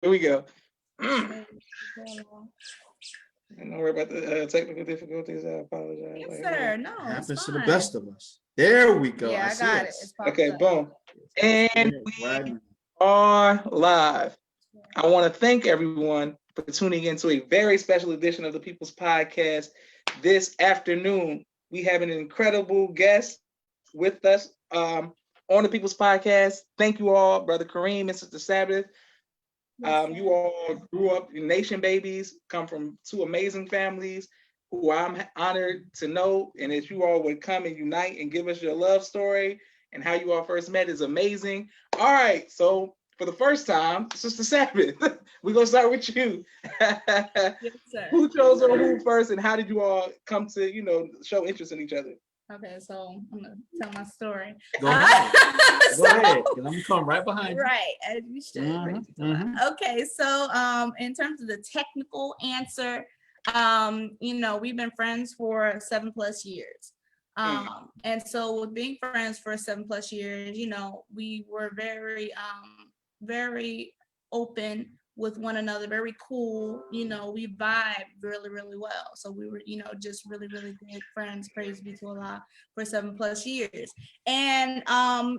Here we go. Don't worry about the technical difficulties. I apologize. Yes, sir. No, it happens to the best of us. There we go. Yeah, I got it. Okay, boom. And we are live. I want to thank everyone for tuning into a very special edition of the People's Podcast this afternoon. We have an incredible guest with us on the People's Podcast. Thank you all, Brother Kareem and Sister Sabbath. You all grew up in nation babies, come from two amazing families who I'm honored to know. And if you all would come and unite and give us your love story and how you all first met is amazing. All right, so for the first time, Sister Sabbath, we're gonna start with you. Yes, sir. Who chose or who first, and how did you all come to, show interest in each other? Okay, so I'm gonna tell my story. Go ahead. Go ahead. I'm gonna come right behind you. Right, as you should. Okay, so in terms of the technical answer, we've been friends for 7+ years. And so with being friends for 7+ years, we were very open with one another, very cool. We vibe really, really well. So we were, just really, really good friends, praise be to Allah, for 7+ years. And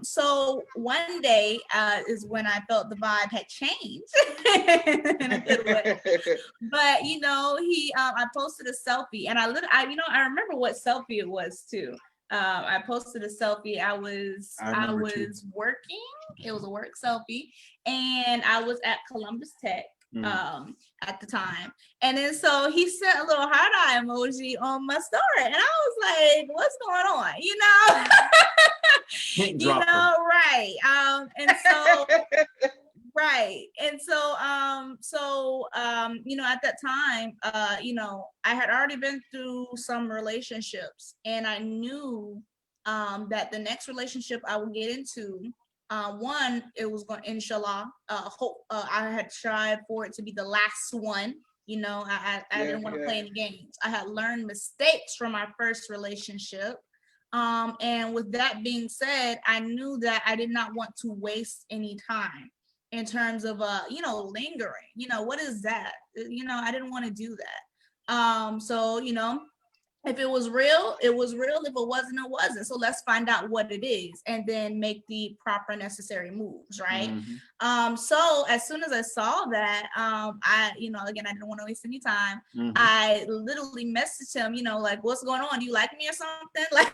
so one day is when I felt the vibe had changed in a good way. But I posted a selfie, and I remember what selfie it was too. I posted a selfie. I was working. It was a work selfie, and I was at Columbus Tech at the time. And then so he sent a little heart eye emoji on my story, and I was like, "What's going on?" Right? And so. Right. And so, at that time, I had already been through some relationships, and I knew that the next relationship I would get into, one, it was going, inshallah, I had tried for it to be the last one. I didn't want to play any games. I had learned mistakes from my first relationship. And with that being said, I knew that I did not want to waste any time in terms of lingering. What is that? I didn't want to do that. So if it was real, it was real. If it wasn't, it wasn't. So let's find out what it is and then make the proper necessary moves, right? So as soon as I saw that, I didn't want to waste any time. I literally messaged him, like, what's going on? Do you like me or something? Like,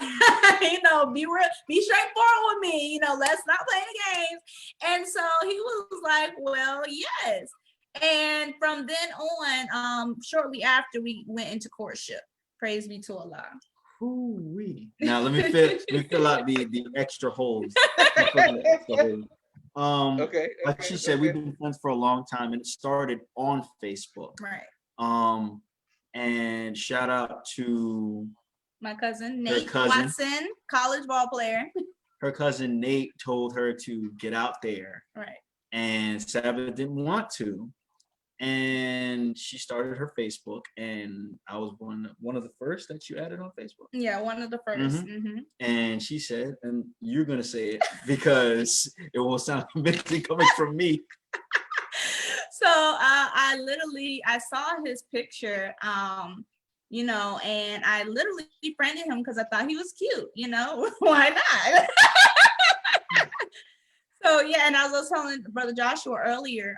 be real, be straightforward with me, let's not play any games. And so he was like, well, yes. And from then on, shortly after, we went into courtship. Praise be to Allah. Ooh-wee. Now let me fill out the extra holes. Okay. Like she said, we've been friends for a long time, and it started on Facebook. Right. And shout out to my cousin Nate Watson, college ball player. Her cousin Nate told her to get out there. Right. And Sabbath didn't want to. And she started her Facebook, and I was one of the first that you added on Facebook. Yeah, one of the first. And she said, and you're gonna say it because it won't sound convincing coming from me. So I saw his picture, and I literally friended him because I thought he was cute. Why not? So yeah, and as I was telling Brother Joshua earlier,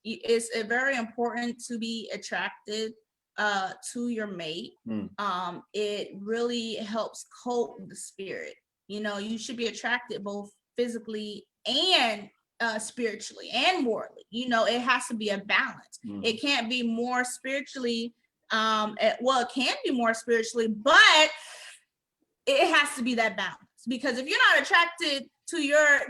it's very important to be attracted to your mate. It really helps coat the spirit. You should be attracted both physically and spiritually and morally. It has to be a balance. It can't be more spiritually. It can be more spiritually, but it has to be that balance. Because if you're not attracted to your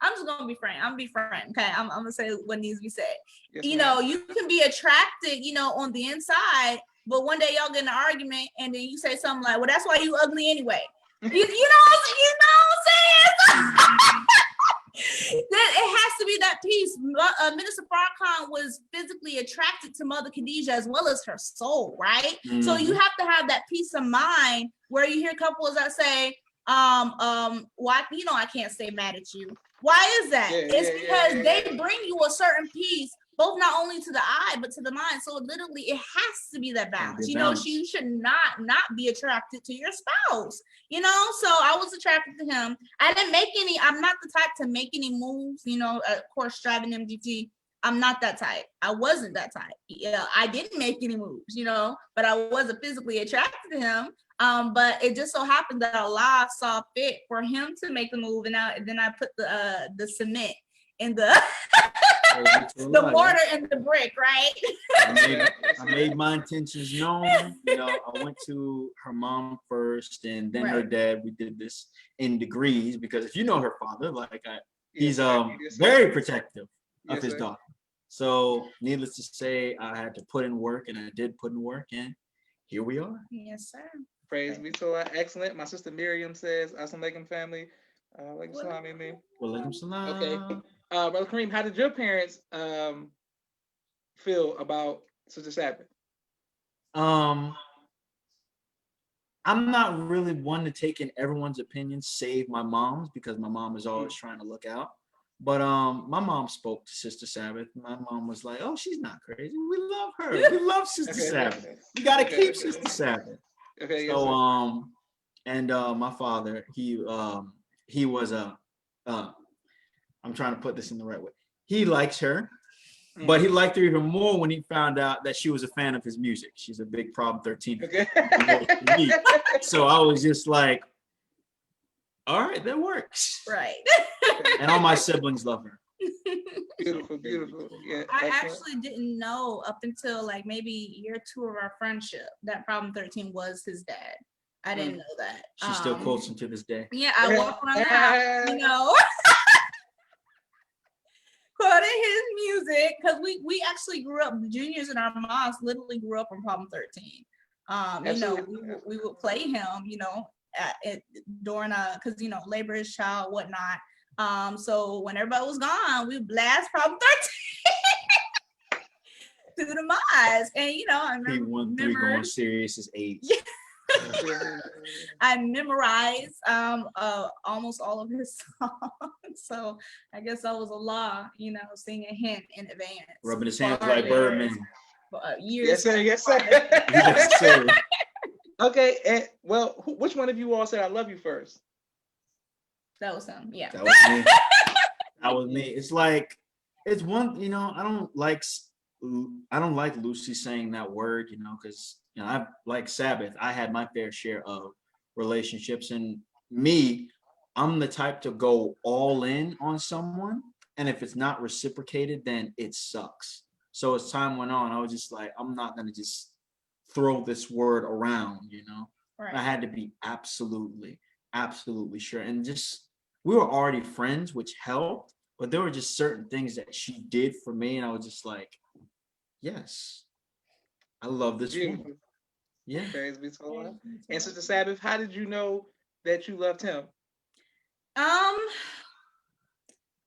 I'm just gonna be frank. I'm gonna be frank. Okay, I'm gonna say what needs to be said. Yes, you can be attracted, on the inside, but one day y'all get in an argument, and then you say something like, "Well, that's why you ugly anyway." You know what I'm saying? Then it has to be that piece. Minister Farrakhan was physically attracted to Mother Khadijah as well as her soul, right? So you have to have that peace of mind where you hear couples that say, why, I can't stay mad at you. Why is that? It's because they bring you a certain peace, both not only to the eye but to the mind. So literally, it has to be that balance. You should not be attracted to your spouse. So I was attracted to him. I didn't make any. I'm not the type to make any moves. Of course, driving MGT. I'm not that type. I wasn't that type. I didn't make any moves. But I wasn't physically attracted to him. But it just so happened that Allah saw fit for him to make the move, and then I put the cement in the the mortar and the brick, right? I made my intentions known. I went to her mom first, and then her dad. We did this in degrees because if you know her father, he's very protective of his daughter. So, needless to say, I had to put in work, and I did put in work, and here we are. Yes, sir. Praise be to Allah. Excellent. My sister Miriam says, Assalamu alaikum, family. Walaikum salam, Mimi. Walaikum salam. Okay. Brother Kareem, how did your parents feel about Sister Sabbath? I'm not really one to take in everyone's opinion, save my mom's, because my mom is always trying to look out. But my mom spoke to Sister Sabbath. My mom was like, "Oh, she's not crazy. We love her. We love Sister Sabbath. We gotta keep Sister Sabbath." Okay. So and my father, he was I'm trying to put this in the right way. He likes her, but he liked her even more when he found out that she was a fan of his music. She's a big Problem 13. Okay. So I was just like, all right, that works. Right. And all my siblings love her. Beautiful. Yeah. I actually didn't know up until maybe year 2 of our friendship that Problem 13 was his dad. I didn't know that. She still quotes him to this day. Yeah, I walk around the house, quoting his music, because we actually grew up, the juniors in our mosque literally grew up on Problem 13. We would play him, during because labor is child, whatnot. So when everybody was gone, we blast Problem 13 through the mosque. And I remember P13 going serious is 8. I memorized almost all of his songs. So I guess that was Allah, singing him in advance. Rubbing his hands like Birdman. Years. Yes, sir. Yes, sir. Okay, and which one of you all said I love you first? That was him. Yeah. That was me. That was me. It's it's one. I don't like Lucy saying that word. Because I like Sabbath. I had my fair share of relationships, and I'm the type to go all in on someone, and if it's not reciprocated, then it sucks. So as time went on, I was just like, I'm not gonna just throw this word around. Right. I had to be absolutely sure, and just we were already friends, which helped, but there were just certain things that she did for me, and I was just like, yes, I love this woman. Yeah. Praise be to Allah. And Sister Sabbath, how did you know that you loved him?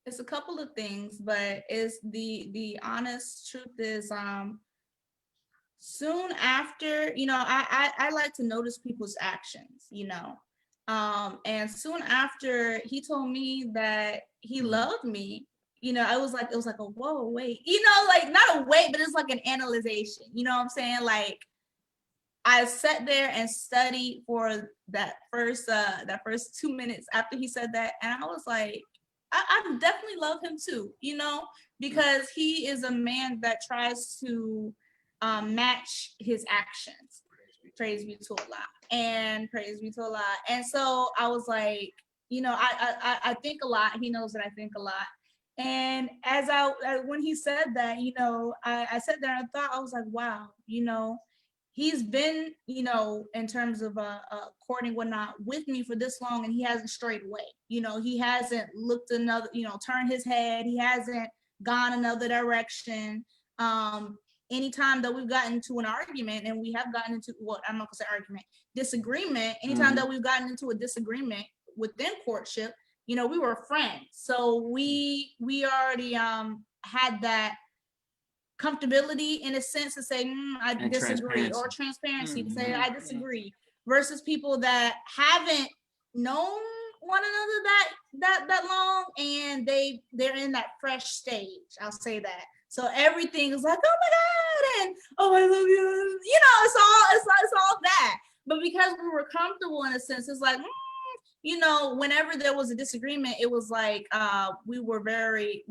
It's a couple of things, but it's the honest truth is soon after, I like to notice people's actions, and soon after he told me that he loved me, it was like a whoa, wait, not a wait, but it's like an analyzation, what I'm saying? I sat there and studied for that first 2 minutes after he said that, and I was like, I definitely love him too, because he is a man that tries to match his actions. Praise be to Allah. And so I was like, I think a lot. He knows that I think a lot. And when he said that, I sat there and thought, I was like, wow, he's been, in terms of courting whatnot with me for this long, and he hasn't strayed away. He hasn't looked another, turned his head. He hasn't gone another direction. Anytime that we've gotten into an argument, and we have gotten into I'm not gonna say argument, disagreement. Anytime that we've gotten into a disagreement within courtship, we were friends. So we already had that comfortability in a sense to say I disagree, or transparency to say I disagree, versus people that haven't known one another that long, and they're in that fresh stage. I'll say that. So everything is like, oh my God, and oh I love you. It's all that. But because we were comfortable in a sense, it's like, whenever there was a disagreement, it was like we were very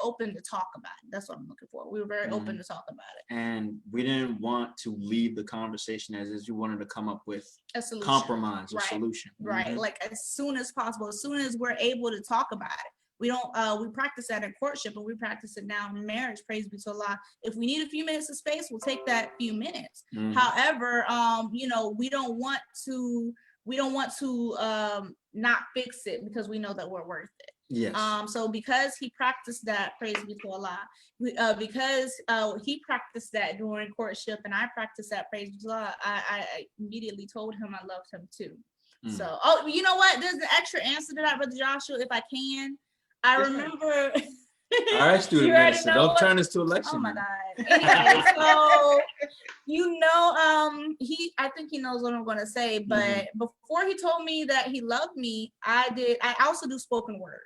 open to talk about it. That's what I'm looking for. We were very open to talk about it. And we didn't want to leave the conversation as you wanted to come up with a solution. Compromise or solution. Right. Like as soon as possible, as soon as we're able to talk about it. We don't we practice that in courtship, and we practice it now in marriage. Praise be to Allah. If we need a few minutes of space, we'll take that few minutes. However, we don't want to not fix it because we know that we're worth it. Yes. So because he practiced that, praise be to Allah, because he practiced that during courtship, and I practiced that, praise be to Allah, I immediately told him I loved him too. So, you know what? There's an extra answer to that, Brother Joshua, if I can. I remember. All right, student minister, don't turn this to a lecture. Oh my God. Anyway, so I think he knows what I'm gonna say, but before he told me that he loved me, I also do spoken word,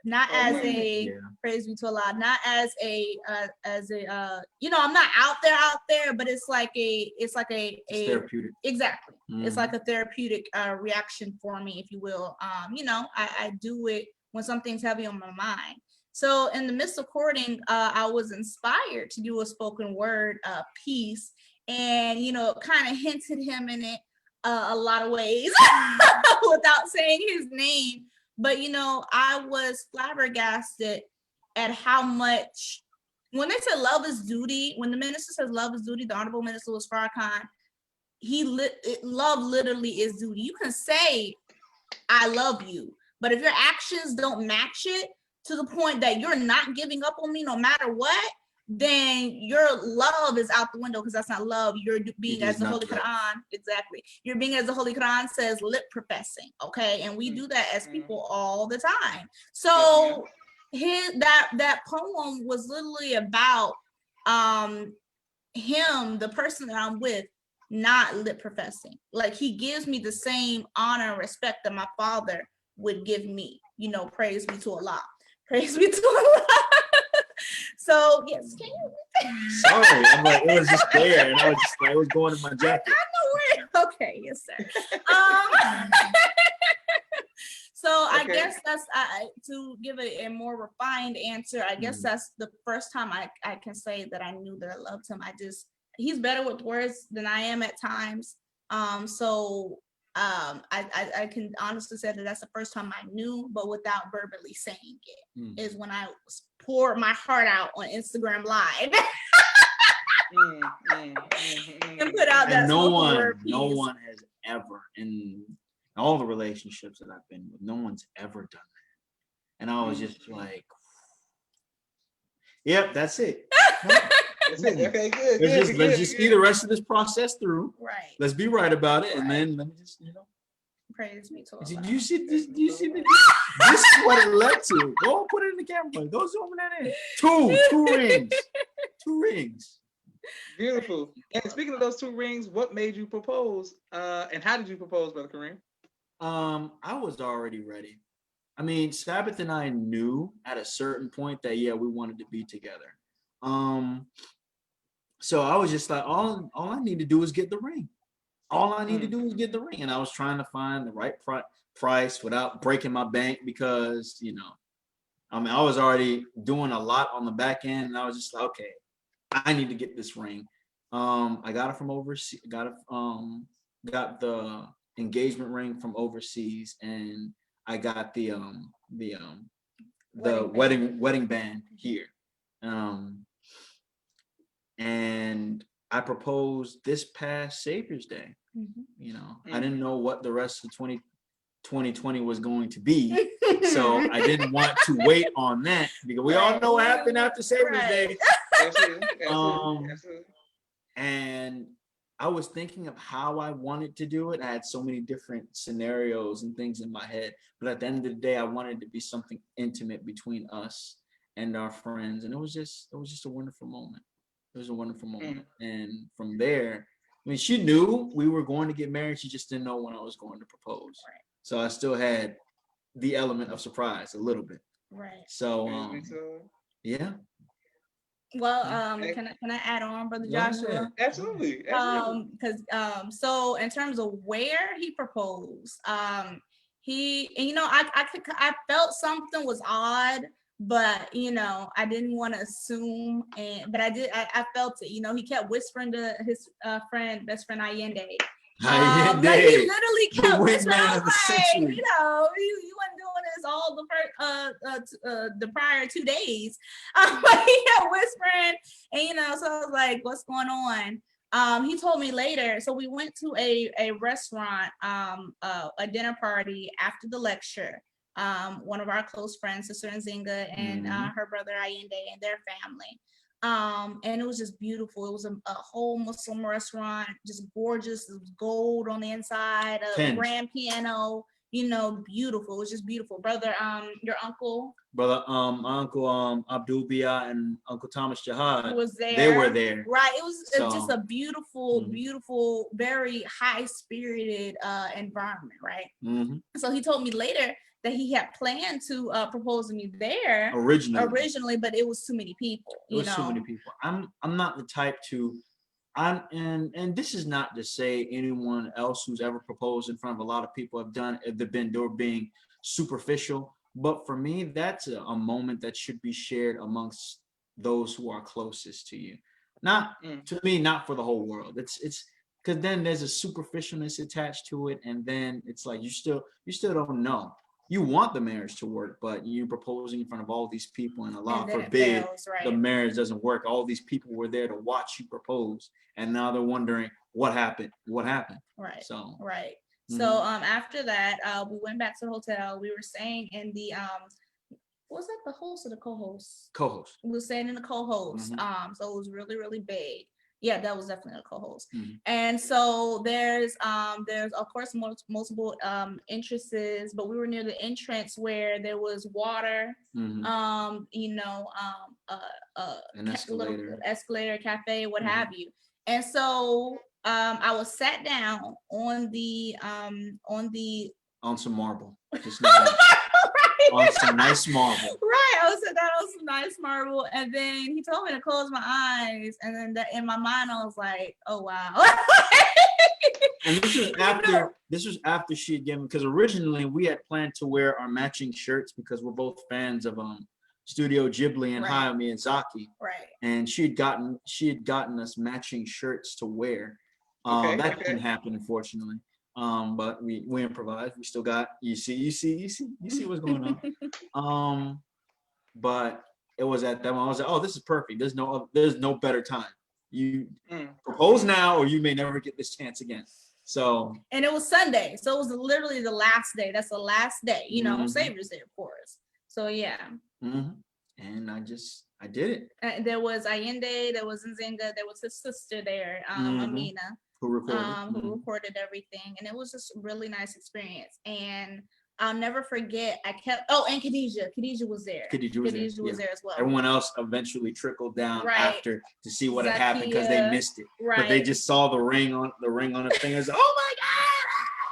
not as a praise be to Allah, not as a I'm not out there, but it's like a therapeutic. Exactly. It's like a therapeutic reaction for me, if you will. I do it when something's heavy on my mind. So in the midst of courting, I was inspired to do a spoken word piece, and kind of hinted him in it a lot of ways without saying his name. But I was flabbergasted at how much, when they said love is duty, when the minister says love is duty, the Honorable Minister was Farrakhan. Love literally is duty. You can say I love you, but if your actions don't match it, to the point that you're not giving up on me no matter what, then your love is out the window, because that's not love. You're being, as the Holy Quran, exactly. You're being, as the Holy Quran says, lip professing, okay? And we do that as people all the time. So that poem was literally about him, the person that I'm with, not lip professing. Like, he gives me the same honor and respect that my father would give me. Praise be to Allah. Praise be to Allah. So yes, can you? Sorry, I'm like, it was just there, and I was just like, it was going in my jacket. I know where. Okay, yes, sir. So I guess that's to give a more refined answer. I guess that's the first time I can say that I knew that I loved him. He's better with words than I am at times. I can honestly say that that's the first time I knew, but without verbally saying it, is when I poured my heart out on Instagram Live and put out that no one has ever, in all the relationships that I've been with, no one's ever done that. And I was just like, yep, that's it. That's it. Okay, good. Let's just see the rest of this process through. Right. Let's be right about it, and then let me just, praise me to Allah. Do you see this? This is what it led to. Go put it in the camera. Go zoom that in. Two rings. 2 rings. Beautiful. And speaking of those 2 rings, what made you propose? And how did you propose, Brother Kareem? I was already ready. I mean, Sabbath and I knew at a certain point that we wanted to be together. So I was just like, all I need to do is get the ring. All I need to do is get the ring. And I was trying to find the right price without breaking my bank, because, I was already doing a lot on the back end, and I was just like, okay, I need to get this ring. I got it from overseas. Got the engagement ring from overseas, and I got the wedding band here. And I proposed this past Savior's Day. I didn't know what the rest of 2020 was going to be, so I didn't want to wait on that, because we all know what happened after Savior's Day. Absolutely. And I was thinking of how I wanted to do it. I had so many different scenarios and things in my head, but at the end of the day, I wanted to be something intimate between us and our friends, and it was just a wonderful moment. It was a wonderful moment. And from there, I mean, she knew we were going to get married. She just didn't know when I was going to propose. So I still had the element of surprise a little bit. Right. So yeah. Well, can I add on, Brother Joshua? Absolutely. Because so in terms of where he proposed, he, and, you know, I felt something was odd, but, you know, I didn't want to assume, but I felt it. You know, he kept whispering to his best friend Allende. Like he literally kept whispering. I was like, you know, he wasn't doing this all the prior 2 days. But he kept whispering, and, you know, so I was like, what's going on? He told me later. So we went to a restaurant, a dinner party after the lecture. One of our close friends, Sister Nzinga, and her brother Allende and their family. And it was just beautiful. It was a whole Muslim restaurant, just gorgeous. It was gold on the inside, a grand piano, you know, beautiful. It was just beautiful. Brother, your uncle. My uncle Abdul Bia and Uncle Thomas Jihad was there. They were there. Right. It was just a beautiful, beautiful, very high-spirited environment, right? So he told me later that he had planned to propose to me there originally, but it was too many people. Too many people. I'm not the type to. And this is not to say anyone else who's ever proposed in front of a lot of people have been being superficial. But for me, that's a moment that should be shared amongst those who are closest to you. Not to me, not for the whole world. It's because then there's a superficialness attached to it, and then it's like you still don't know. You want the marriage to work, but you're proposing in front of all these people, and Allah forbid the marriage doesn't work. All these people were there to watch you propose, and now they're wondering what happened. Right. So So after that, we went back to the hotel. We were staying in the was that the host or the co-host? Co-host. We were staying in the co-host. So it was really, really big. Yeah, that was definitely a co-host. And so there's of course multiple entrances, but we were near the entrance where there was water, you know, an escalator, cafe, what have you. And so I was sat down on some marble. Just on some nice marble. Right. I was sitting down on some nice marble, and then he told me to close my eyes, and then in my mind I was like, oh wow. And this was after she had given, because originally we had planned to wear our matching shirts because we're both fans of Studio Ghibli and Hayao Miyazaki. Right. And she had gotten us matching shirts to wear. That didn't happen, unfortunately. But we improvised. We still got you see what's going on. But it was at that moment I was like, oh, this is perfect. There's no better time. You propose now, or you may never get this chance again. So, and it was Sunday, so it was literally the last day. That's the last day, you know, Savior's Day, of course. So yeah. And I did it. There was Allende, there was Nzinga, there was his sister there, Amina. Who recorded everything, and it was just a really nice experience. And I'll never forget, and Khadijah was there. Khadijah was there as well. Everyone else eventually trickled down after to see what had happened because they missed it. But they just saw the ring on his fingers. Oh my God!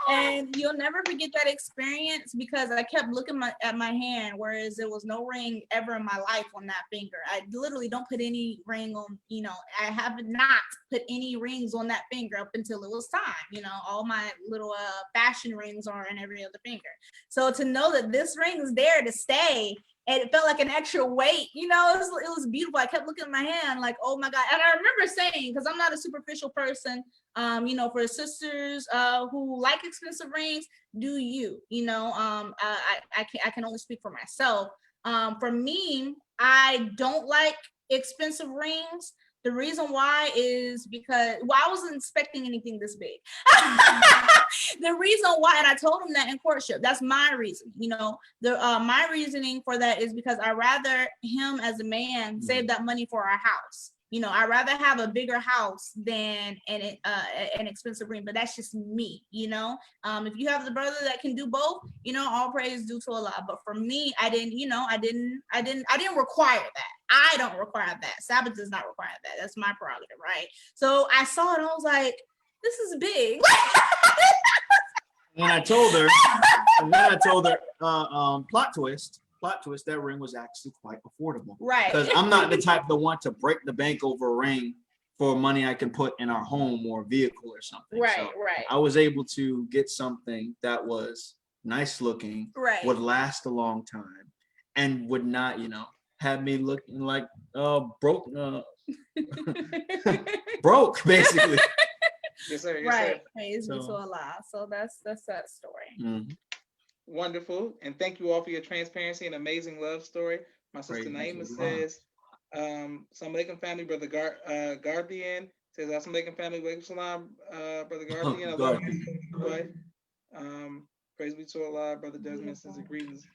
And you'll never forget that experience because I kept looking at my hand, whereas there was no ring ever in my life on that finger. I literally don't put any ring on, you know, I have not put any rings on that finger up until it was time. You know, all my little fashion rings are in every other finger. So to know that this ring is there to stay, and it felt like an extra weight, you know, it was beautiful. I kept looking at my hand like, oh my God. And I remember saying, because I'm not a superficial person, you know, for sisters who like expensive rings, do you, you know, I can only speak for myself. For me, I don't like expensive rings. The reason why is because, I wasn't expecting anything this big. The reason why, and I told him that in courtship, that's my reason, you know, my reasoning for that is because I rather him as a man save that money for our house. You know, I'd rather have a bigger house than an expensive ring, but that's just me, you know. If you have the brother that can do both, you know, all praise due to Allah. But for me, I didn't require that. I don't require that. Sabbath does not require that. That's my prerogative, right? So I saw it and I was like, this is big. And I told her, plot twist, that ring was actually quite affordable. Right. Because I'm not the type to want to break the bank over a ring for money I can put in our home or vehicle or something. Right, so right. I was able to get something that was nice looking, right. would last a long time, and would not, have me looking like broke, broke basically. Yes, sir. Yes, right. sir. Praise be to Allah. So that's that story. Mm-hmm. Wonderful. And thank you all for your transparency and amazing love story. My sister Naima says, Assalamu alaikum family, brother Guardian says, Assalamu alaikum family, walaikum salam, brother Guardian. I love you, wife. Praise be to Allah, brother Desmond says greetings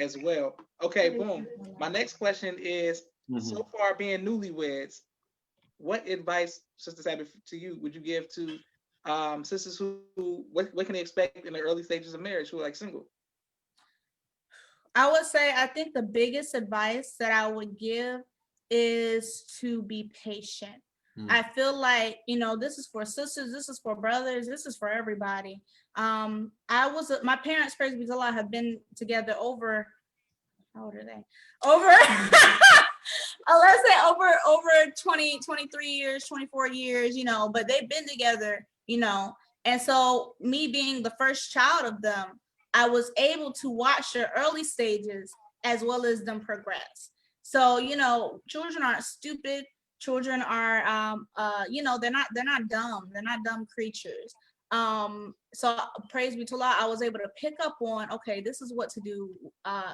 as well. Okay, boom. My next question is, so far being newlyweds, what advice, Sister Sabbath, to you would you give to sisters who what can they expect in the early stages of marriage who are like single? I would say, I think the biggest advice that I would give is to be patient. I feel like, this is for sisters, this is for brothers, this is for everybody. My parents, praise be to Allah, have been together over, how old are they? Let's say over 20, 23 years, 24 years, but they've been together, and so me being the first child of them, I was able to watch their early stages as well as them progress. So, children aren't stupid. Children are, they're not dumb. They're not dumb creatures. So praise be to Allah, I was able to pick up on, okay, this is what to do.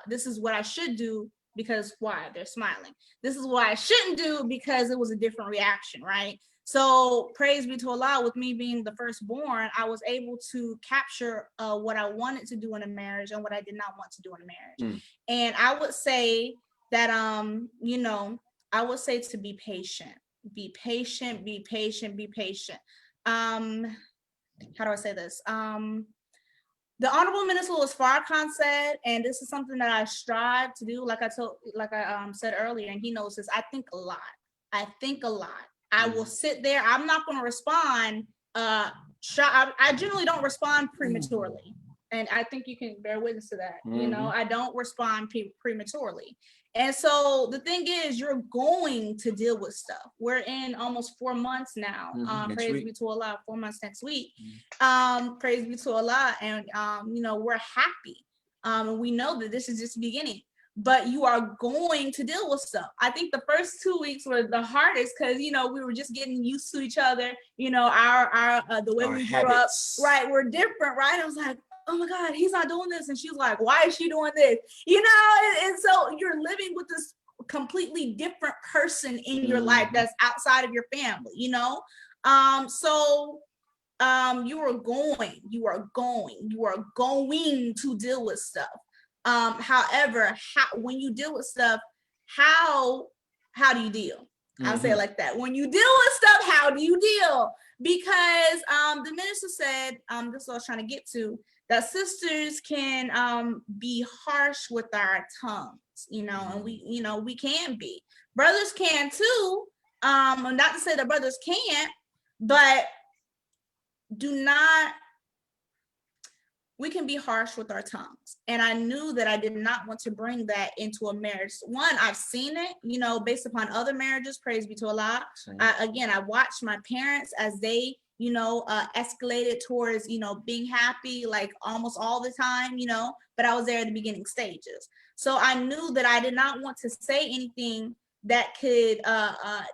This is what I should do because why? They're smiling. This is what I shouldn't do because it was a different reaction, right? So praise be to Allah, with me being the firstborn, I was able to capture what I wanted to do in a marriage and what I did not want to do in a marriage. And I would say that, I would say to be patient, be patient, be patient, be patient. How do I say this? The Honorable Minister Louis Farrakhan said, and this is something that I strive to do, like I said earlier, and he knows this, I think a lot. I think a lot. I will sit there. I'm not going to respond. I generally don't respond prematurely. And I think you can bear witness to that. I don't respond prematurely. And so the thing is, you're going to deal with stuff. We're in almost 4 months now. Praise be to Allah, 4 months next week. Praise be to Allah. And, we're happy. And we know that this is just the beginning. But you are going to deal with stuff. I think the first 2 weeks were the hardest because, we were just getting used to each other. The way we grew up, right? We're different, right? I was like, oh my God, he's not doing this. And she was like, why is she doing this? And so you're living with this completely different person in your life that's outside of your family, you are going to deal with stuff. However, when you deal with stuff, how do you deal? I'll say it like that. When you deal with stuff, how do you deal? Because the minister said, this is what I was trying to get to, that sisters can be harsh with our tongues, and we can be. Brothers can too. Not to say that brothers can't, but we can be harsh with our tongues. And I knew that I did not want to bring that into a marriage. One, I've seen it, based upon other marriages, praise be to Allah. I watched my parents as they, escalated towards, being happy, like almost all the time, but I was there at the beginning stages. So I knew that I did not want to say anything that could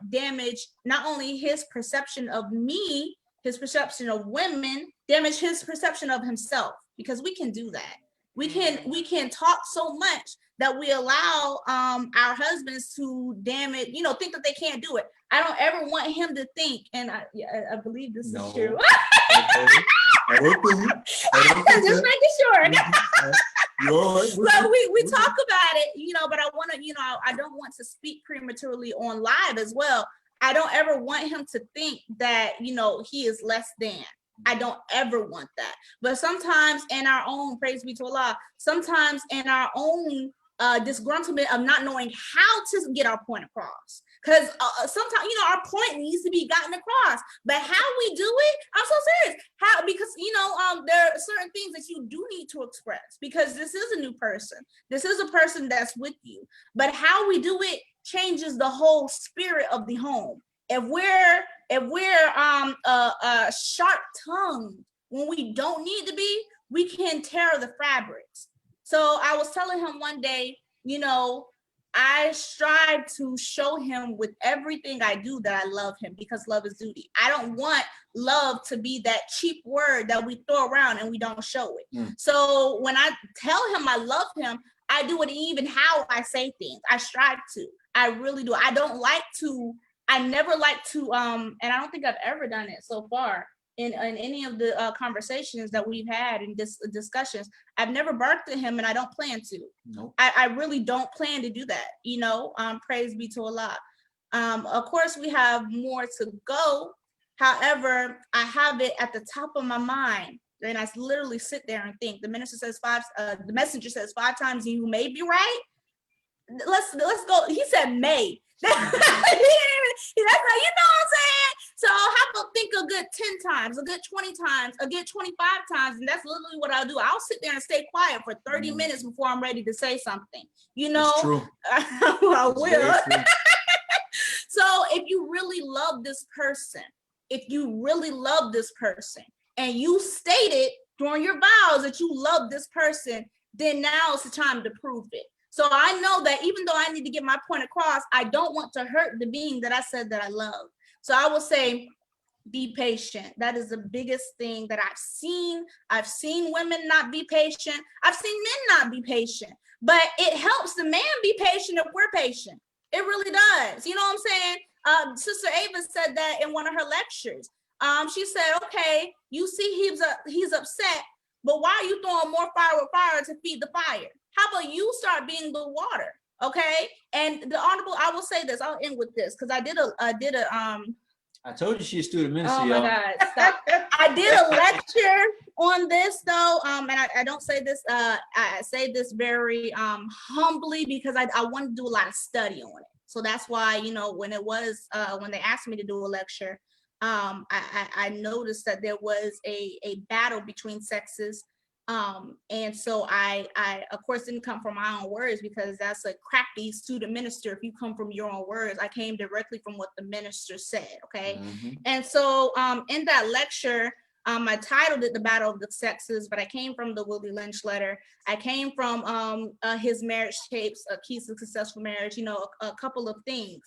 damage not only his perception of me, his perception of women, damage his perception of himself, because we can do that. We can talk so much that we allow our husbands to damage, think that they can't do it. I don't ever want him to think, and I believe this is true. I don't think just making sure. So we talk about it, but I want to, I don't want to speak prematurely on live as well. I don't ever want him to think that, he is less than. I don't ever want that. But sometimes in our own, praise be to Allah, sometimes in our own disgruntlement of not knowing how to get our point across. Because sometimes, you know, our point needs to be gotten across, but how we do it, I'm so serious. How, because, you know, there are certain things that you do need to express, because this is a new person. This is a person that's with you, but how we do it changes the whole spirit of the home. If we're sharp-tongued when we don't need to be, we can tear the fabrics. So I was telling him one day, you know, I strive to show him with everything I do that I love him, because love is duty. I don't want love to be that cheap word that we throw around and we don't show it. So when I tell him I love him, I do it even how I say things. I strive to. I really do. I never like to, and I don't think I've ever done it so far in any of the conversations that we've had in this discussions. I've never barked at him, and I don't plan to. Nope. I really don't plan to do that, you know. Praise be to Allah. Of course, we have more to go. However, I have it at the top of my mind, and I literally sit there and think. The messenger says 5 times, and you may be right. Let's go. He said may. That's how, you know what I'm saying? So how about think a good 10 times, a good 20 times, a good 25 times, and that's literally what I'll do. I'll sit there and stay quiet for 30 minutes before I'm ready to say something. You know, it's true. I will. So if you really love this person, and you stated during your vows that you love this person, then now is the time to prove it. So I know that even though I need to get my point across, I don't want to hurt the being that I said that I love. So I will say, be patient. That is the biggest thing that I've seen. I've seen women not be patient. I've seen men not be patient. But it helps the man be patient if we're patient. It really does. You know what I'm saying? Sister Ava said that in one of her lectures. She said, okay, you see he's upset, but why are you throwing more fire with fire to feed the fire? How about you start being the water, okay? And the honorable, I will say this. I'll end with this because I did a. I told you she's a student minister. Oh my God! Stop. I did a lecture on this though, and I don't say this. I say this very humbly because I want to do a lot of study on it. So that's why, you know, when they asked me to do a lecture, I noticed that there was a battle between sexes. And so I of course didn't come from my own words, because that's a crappy student minister if you come from your own words. I came directly from what the minister said, okay? And so in that lecture, I titled it The Battle of the Sexes, but I came from the Willie Lynch letter. I came from his marriage tapes, Keys to Successful Marriage, you know, a couple of things.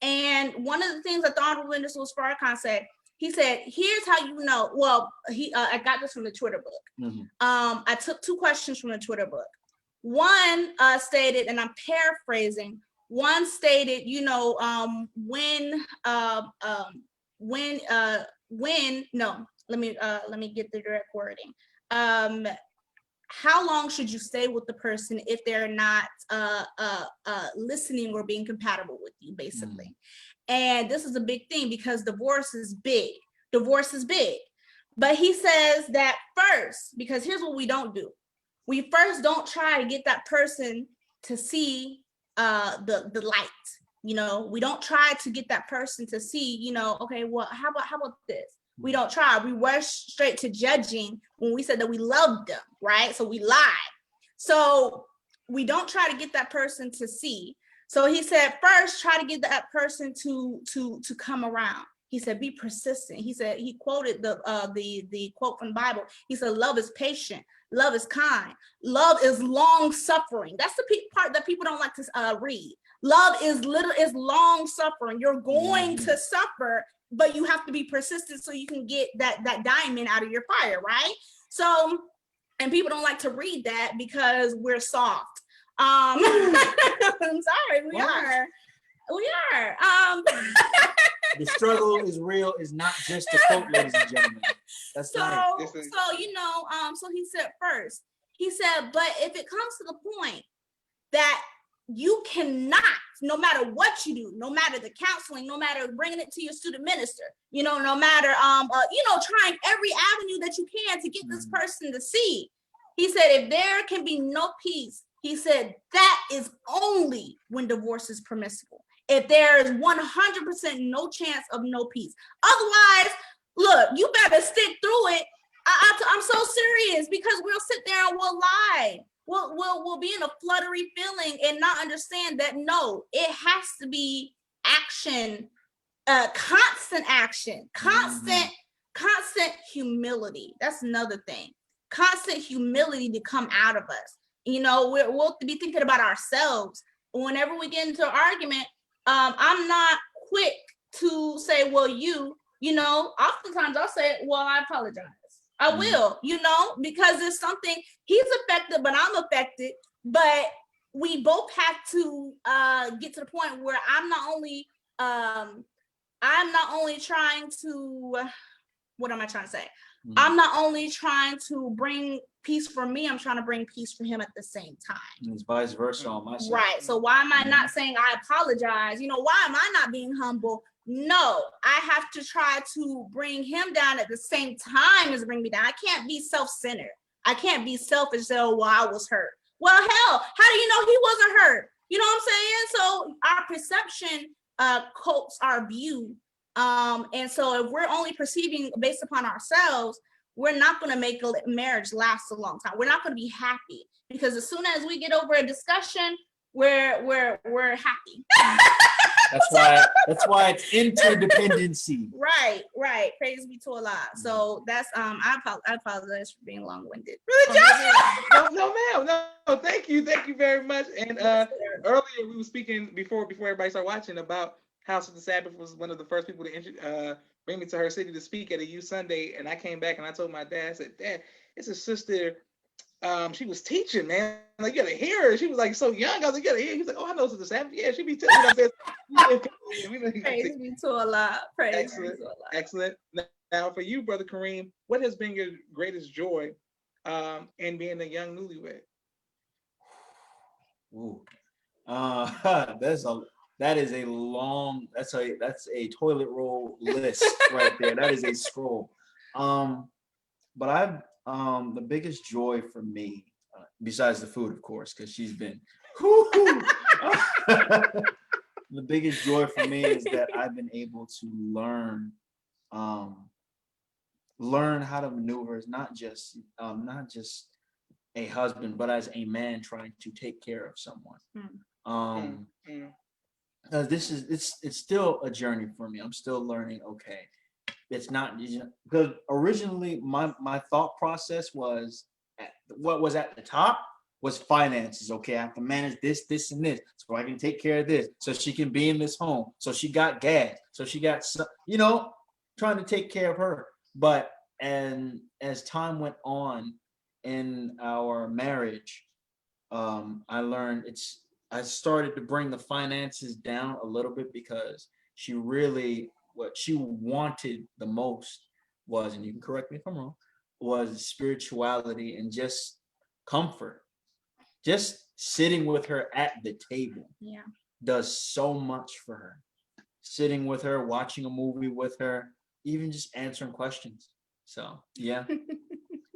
And one of the things that the Honorable Minister Farrakhan said, he said, here's how you know. Well, I got this from the Twitter book. I took 2 questions from the Twitter book. One stated, and I'm paraphrasing, one stated, you know, let me get the direct wording. How long should you stay with the person if they're not listening or being compatible with you, basically? And this is a big thing because divorce is big. But he says that first, because here's what we don't do. We first don't try to get that person to see the light. You know, we don't try to get that person to see, you know, okay, well, how about this? We don't try. We rush straight to judging when we said that we loved them, right? So we lie. So we don't try to get that person to see. So he said, first, try to get that person to come around. He said, be persistent. He said, he quoted the quote from the Bible. He said, love is patient. Love is kind. Love is long suffering. That's the part that people don't like to read. Love is long suffering. You're going to suffer, but you have to be persistent so you can get that diamond out of your fire, right? So, and people don't like to read that because we're soft. I'm sorry, we are. The struggle is real, is not just a quote, ladies and gentlemen. That's right. So you know, so he said first, he said, but if it comes to the point that you cannot, no matter what you do, no matter the counseling, no matter bringing it to your student minister, you know, no matter trying every avenue that you can to get this person to see. He said, if there can be no peace He said that is only when divorce is permissible. If there is 100% no chance of no peace. Otherwise, look, you better stick through it. I'm so serious, because we'll sit there and we'll lie. We'll be in a fluttery feeling and not understand that no, it has to be action, constant action, constant humility. That's another thing. Constant humility to come out of us. You know, we'll be thinking about ourselves. Whenever we get into an argument, I'm not quick to say, well, you know, oftentimes I'll say, well, I apologize. I will, you know, because it's something, he's affected, but I'm affected. But we both have to get to the point where I'm not only trying to, what am I trying to say? I'm not only trying to bring peace for me, I'm trying to bring peace for him at the same time. And it's vice versa on my side. Right. So why am I not saying I apologize? You know, why am I not being humble? No, I have to try to bring him down at the same time as bring me down. I can't be self-centered. I can't be selfish. Say, oh, well, I was hurt. Well, hell, how do you know he wasn't hurt? You know what I'm saying? So our perception coats our view. And so if we're only perceiving based upon ourselves, we're not going to make a marriage last a long time. We're not going to be happy, because as soon as we get over a discussion, we're happy. That's why it's interdependency. Right. Praise be to Allah. So that's I apologize for being long-winded. No, ma'am. No, thank you very much. And earlier we were speaking before everybody started watching about how Sister Sabbath was one of the first people to bring me to her city to speak at a youth Sunday, and I came back and I told my dad, I said, Dad, it's a sister. She was teaching, man. Like, you gotta hear her. She was like so young. I was like, you gotta hear her. He's like, oh, I know Sister Sabbath. Yeah, she be telling me. Praise be to Allah. Excellent. Now, for you, Brother Kareem, what has been your greatest joy in being a young newlywed? Ooh. That's a toilet roll list right there. That is a scroll. But I've the biggest joy for me, besides the food, of course, because she's been the biggest joy for me is that I've been able to learn how to maneuver as not just a husband, but as a man trying to take care of someone. It's still a journey for me. I'm still learning. Okay, it's not, because originally my thought process was what was at the top was finances. Okay, I have to manage this, and this, so I can take care of this, so she can be in this home, so she got gas, so she got, trying to take care of her. But and as time went on in our marriage, I learned I started to bring the finances down a little bit, because she really, what she wanted the most was, and you can correct me if I'm wrong, was spirituality and just comfort. Just sitting with her at the table does so much for her. Sitting with her, watching a movie with her, even just answering questions. So, yeah.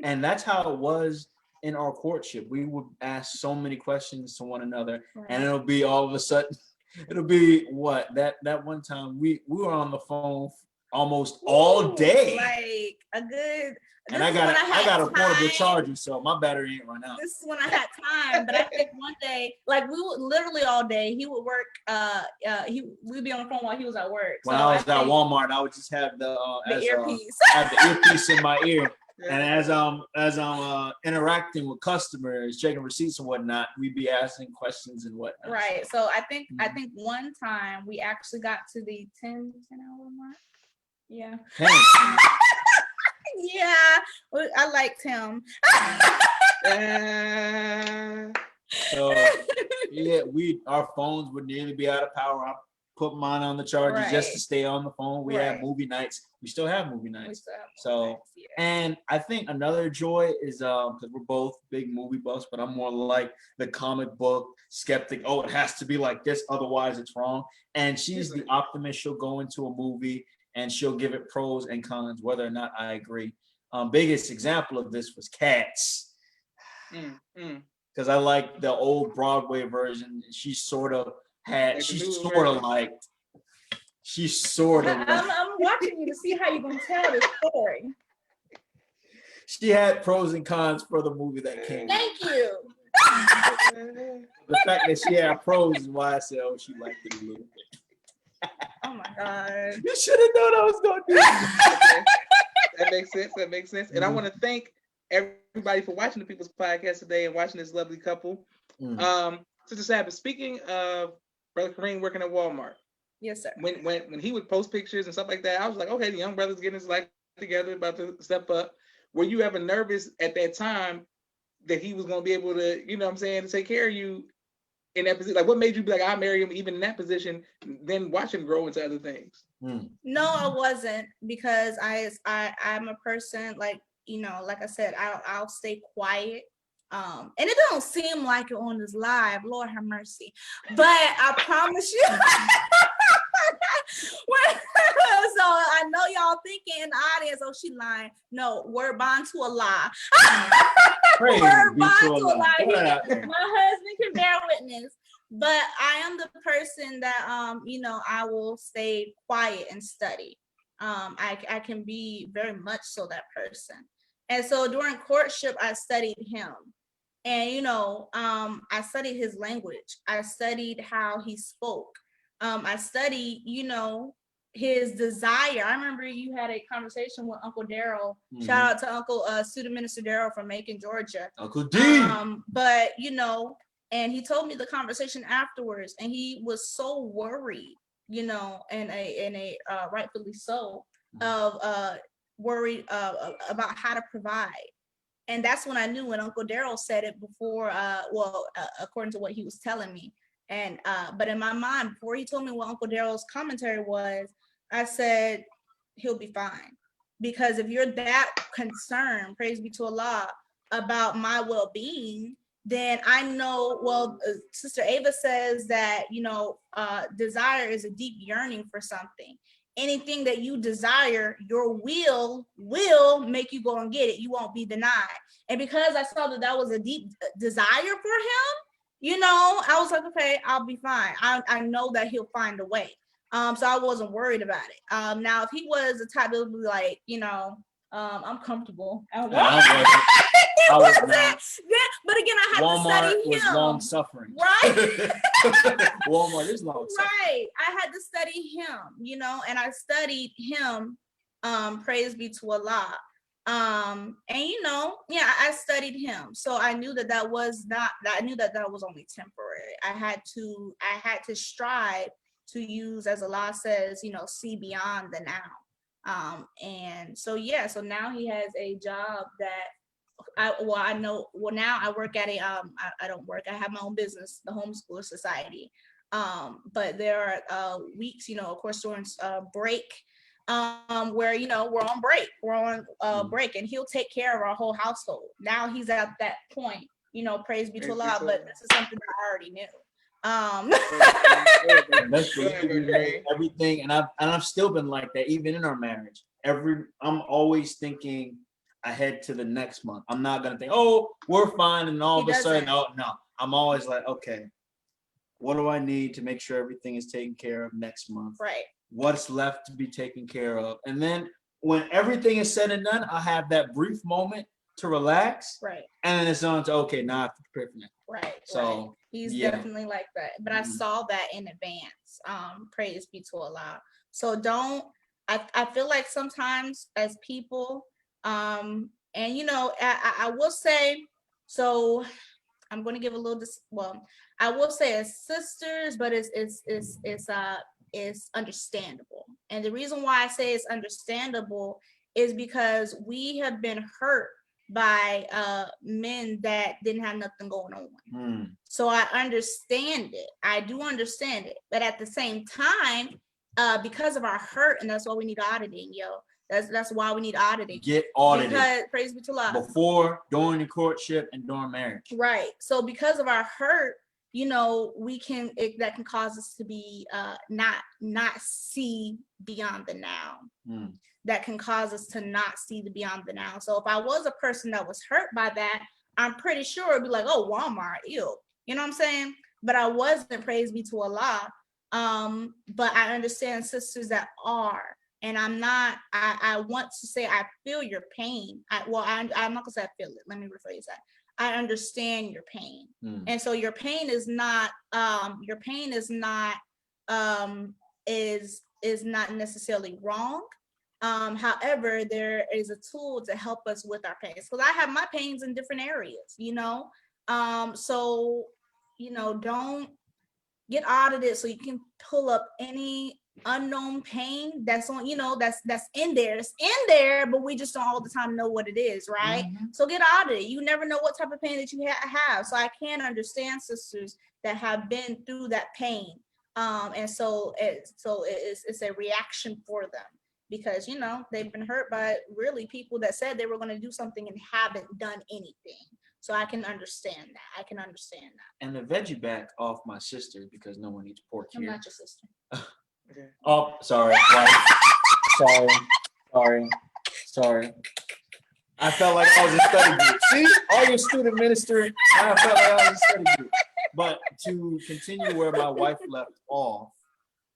And that's how it was in our courtship. We would ask so many questions to one another, and it'll be all of a sudden, it'll be what that one time we were on the phone almost all day. Like a good. And I got a portable charger, so my battery ain't run out. This is when I had time, but I think one day, like, we would literally all day. He would work. We'd be on the phone while he was at work. When I was at Walmart, I would just have the earpiece. Have the earpiece in my ear. And as I'm interacting with customers, checking receipts and whatnot, we'd be asking questions and whatnot. Right. So I think one time we actually got to the 10 hour mark. Yeah. 10. Yeah, I liked him. So yeah, our phones would nearly be out of power. I put mine on the charger just to stay on the phone. We had movie nights. We still have movie nights. And I think another joy is because we're both big movie buffs, but I'm more like the comic book skeptic. Oh, it has to be like this, otherwise it's wrong. And she's the optimist. She'll go into a movie and she'll give it pros and cons, whether or not I agree. Biggest example of this was Cats. because I like the old Broadway version. She sort of had. Like the She new sort version. of liked. She sort of. I'm watching you to see how you're gonna tell this story. She had pros and cons for the movie that came. Thank you. The fact that she had pros is why I said, "Oh, she liked it a little bit." Oh my God. You should have known I was going to do that. Okay. That makes sense. And I want to thank everybody for watching the People's Podcast today and watching this lovely couple. Sister Sabbath, speaking of Brother Kareem working at Walmart. Yes, sir. When he would post pictures and stuff like that, I was like, okay, the young brother's getting his life together, about to step up. Were you ever nervous at that time that he was going to be able to, you know what I'm saying, to take care of you in that position? Like, what made you be like, I'll marry him even in that position, then watch him grow into other things? No, I wasn't, because I'm a person, like, you know, like I said, I'll stay quiet. And it don't seem like it on this live, Lord have mercy. But I promise you. So I know y'all thinking in the audience, oh, she lying. No, word bond to a lie. Word bond to a lie. My husband can bear witness. But I am the person that you know, I will stay quiet and study. I can be very much so that person. And so during courtship, I studied him. And, you know, I studied his language. I studied how he spoke. I studied, you know, his desire. I remember you had a conversation with Uncle Daryl. Shout out to Uncle Student Minister Daryl from Macon, Georgia. Uncle D. But, you know, and he told me the conversation afterwards, and he was so worried, you know, and a rightfully so, of worried about how to provide. And that's when I knew, when Uncle Daryl said it before, according to what he was telling me. And but in my mind, before he told me what Uncle Daryl's commentary was, I said, he'll be fine. Because if you're that concerned, praise be to Allah, about my well-being, then I know, well, Sister Ava says that, you know, desire is a deep yearning for something. Anything that you desire, your will make you go and get it. You won't be denied. And because I saw that was a deep desire for him, you know, I was like, okay, I'll be fine. I know that he'll find a way. So I wasn't worried about it. Now, if he was the type that would be like, you know, I'm comfortable. But again, I had Walmart to study him. was long suffering. Right? Walmart is long suffering. Right. I had to study him, you know, and I studied him, praise be to Allah. And you know, yeah, I studied him. So I knew that was only temporary. I had to strive to use, as Allah says, you know, see beyond the now. And so, yeah, so now he has a job that now I work at I don't work, I have my own business, the Homeschooler Society. But there are weeks, you know, of course, during break, where, you know, we're on break, and he'll take care of our whole household. Now he's at that point, you know, praise be to Allah, but this is something that I already knew. That's everything, and I've still been like that, even in our marriage. I'm always thinking ahead to the next month. I'm not gonna think, oh, we're fine, and all of a sudden, oh no. I'm always like, okay, what do I need to make sure everything is taken care of next month? Right. What's left to be taken care of? And then when everything is said and done, I have that brief moment to relax. Right. And then it's on to, okay, now I have to prepare for that. Right. So right. He's definitely like that. But I saw that in advance. Praise be to Allah. So I feel like sometimes as people, and you know, I will say, so I'm going to give a little, I will say as sisters, but it's understandable. And the reason why I say it's understandable is because we have been hurt by men that didn't have nothing going on. So I understand it. I do understand it. But at the same time, because of our hurt, and that's why we need auditing, That's why we need auditing. Get audited. Because, praise be to Allah. Before, during the courtship, and during marriage. Right. So because of our hurt, you know, that can cause us to be not see beyond the now. That can cause us to not see the beyond the now. So if I was a person that was hurt by that, I'm pretty sure it'd be like, oh, Walmart, ew. You know what I'm saying? But I wasn't, praise be to Allah. But I understand sisters that are. And I'm not, I want to say I feel your pain. I'm not gonna say I feel it. Let me rephrase that. I understand your pain. And so your pain is not is not necessarily wrong. However, there is a tool to help us with our pains. Because I have my pains in different areas, you know. So, you know, don't get audited so you can pull up any unknown pain that's on, you know, that's in there. It's in there, but we just don't all the time know what it is, right? So get audited. You never know what type of pain that you have. So I can understand sisters that have been through that pain. And so it's a reaction for them because, you know, they've been hurt by really people that said they were going to do something and haven't done anything. So I can understand that. And the veggie back off my sister because no one eats pork here. I'm not your sister. Oh, sorry. Sorry. I felt like I was in study group. See, all your student minister, I felt like I was in study group. But to continue where my wife left off,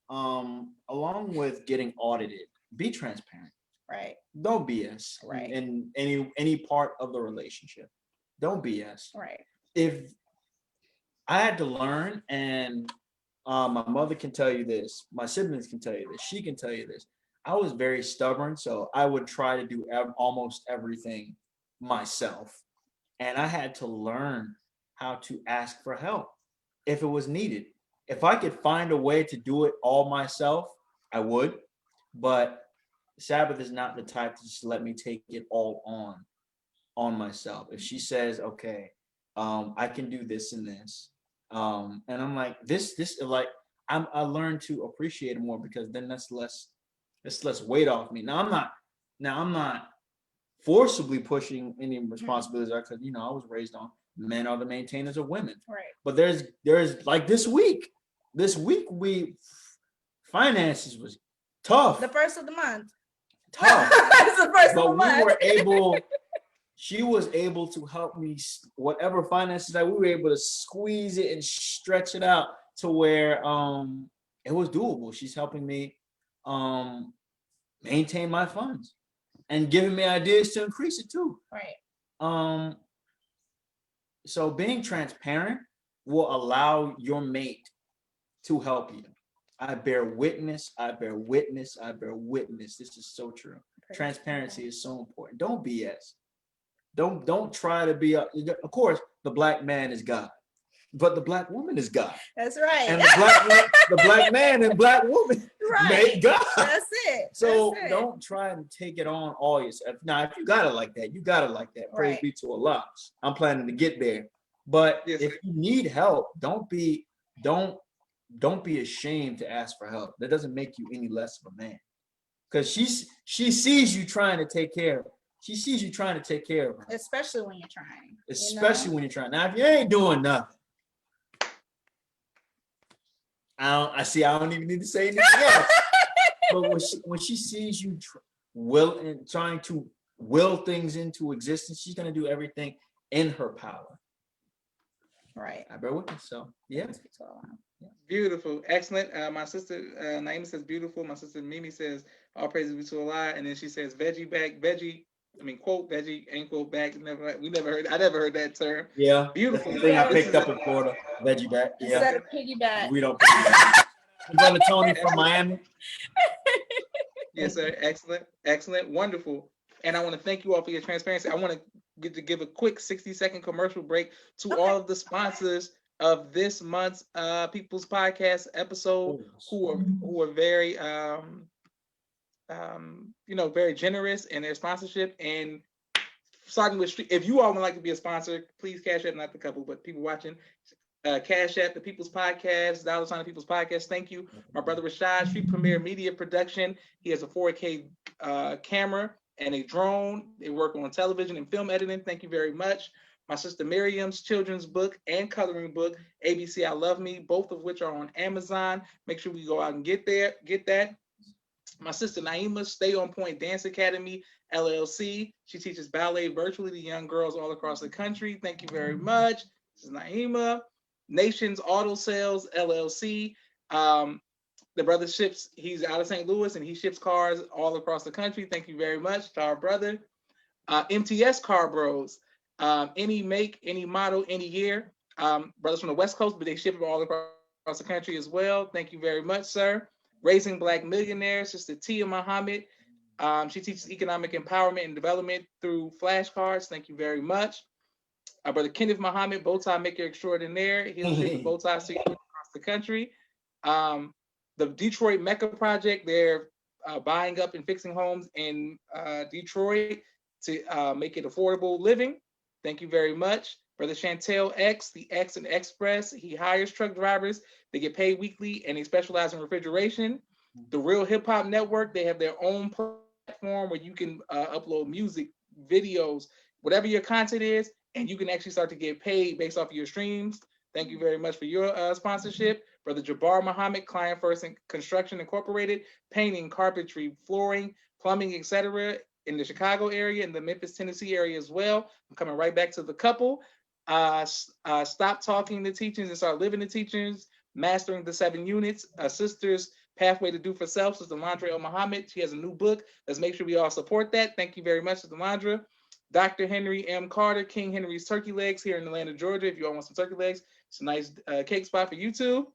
along with getting audited, be transparent. Right. Don't BS. Right. In any part of the relationship. Don't BS. Right. If I had to learn, and my mother can tell you this, my siblings can tell you this, she can tell you this. I was very stubborn, so I would try to do almost everything myself. And I had to learn how to ask for help if it was needed. If I could find a way to do it all myself, I would. But Sabbath is not the type to just let me take it all on myself. If she says, okay, I can do this and this, and I'm like, this like I learned to appreciate it more because then that's less weight off me. Now I'm not forcibly pushing any responsibilities because, you know, I was raised on men are the maintainers of women. Right. But there's like this week we finances was tough. The first of the month. Tough. It's the first But of the month. we were able. She was able to help me, whatever finances that we were able to squeeze it and stretch it out to where it was doable. She's helping me maintain my funds and giving me ideas to increase it too. Right. So being transparent will allow your mate to help you. I bear witness. This is so true. Transparency is so important. Don't BS. Don't try to be of course, the black man is God, but the black woman is God. That's right. And the black man and black woman make God. That's it. So don't try and take it on all yourself. Now, if you got it like that, you got it like that. Praise be to Allah. I'm planning to get there. But if you need help, don't be ashamed to ask for help. That doesn't make you any less of a man. Because she sees you trying to take care of her. She sees you trying to take care of her. Especially when you're trying. When you're trying. Now, if you ain't doing nothing, I don't even need to say anything else. But when she sees you trying to will things into existence, she's gonna do everything in her power. Right. I bear witness. So yeah. Beautiful, excellent. My sister Naima says beautiful. My sister Mimi says all praises be to Allah, and then she says veggie back, veggie. I mean, quote veggie, ain't quote back. I never heard that term. Yeah, beautiful. That's the thing I picked up in Florida. Veggie back. Yeah. Instead of piggyback. We don't piggyback. Brother Tony from Miami. Yes, sir. Excellent, wonderful. And I want to thank you all for your transparency. I want to give a quick 60-second commercial break to all of the sponsors of this month's People's Podcast episode, who are very very generous in their sponsorship. And starting with if you all would like to be a sponsor, please cash app, not the couple, but people watching, cash app the People's Podcast, $ the People's Podcast. Thank you. My brother Rashad, Street Premier Media Production. He has a 4K camera and a drone. They work on television and film editing. Thank you very much. My sister Miriam's children's book and coloring book, ABC I Love Me, both of which are on Amazon. Make sure we go out and get that. My sister Naima, Stay on Point Dance Academy, LLC. She teaches ballet virtually to young girls all across the country. Thank you very much. This is Naima. Nations Auto Sales, LLC. The brother ships, he's out of St. Louis and he ships cars all across the country. Thank you very much to our brother. MTS Car Bros. Any make, any model, any year. Brothers from the West Coast, but they ship it all across the country as well. Thank you very much, sir. Raising Black Millionaires, Sister Tia Muhammad. She teaches economic empowerment and development through flashcards. Thank you very much. Our brother Kenneth Muhammad, Bowtie Maker Extraordinaire. He'll ship the bow ties to you across the country. The Detroit Mecca Project, they're buying up and fixing homes in Detroit to make it affordable living. Thank you very much. Brother Chantel X, the X and Express, he hires truck drivers. They get paid weekly and they specialize in refrigeration. The Real Hip Hop Network, they have their own platform where you can upload music, videos, whatever your content is, and you can actually start to get paid based off of your streams. Thank you very much for your sponsorship. Brother Jabbar Muhammad, Client First Construction Incorporated, painting, carpentry, flooring, plumbing, etc. in the Chicago area and the Memphis, Tennessee area as well. I'm coming right back to the couple. Stop talking the teachings and start living the teachings. Mastering the 7 units. Sisters Pathway to Do for Self. Sister Landra El Muhammad. She has a new book. Let's make sure we all support that. Thank you very much, Sister Landra. Dr. Henry M. Carter, King Henry's Turkey Legs here in Atlanta, Georgia. If you all want some turkey legs, it's a nice cake spot for you too.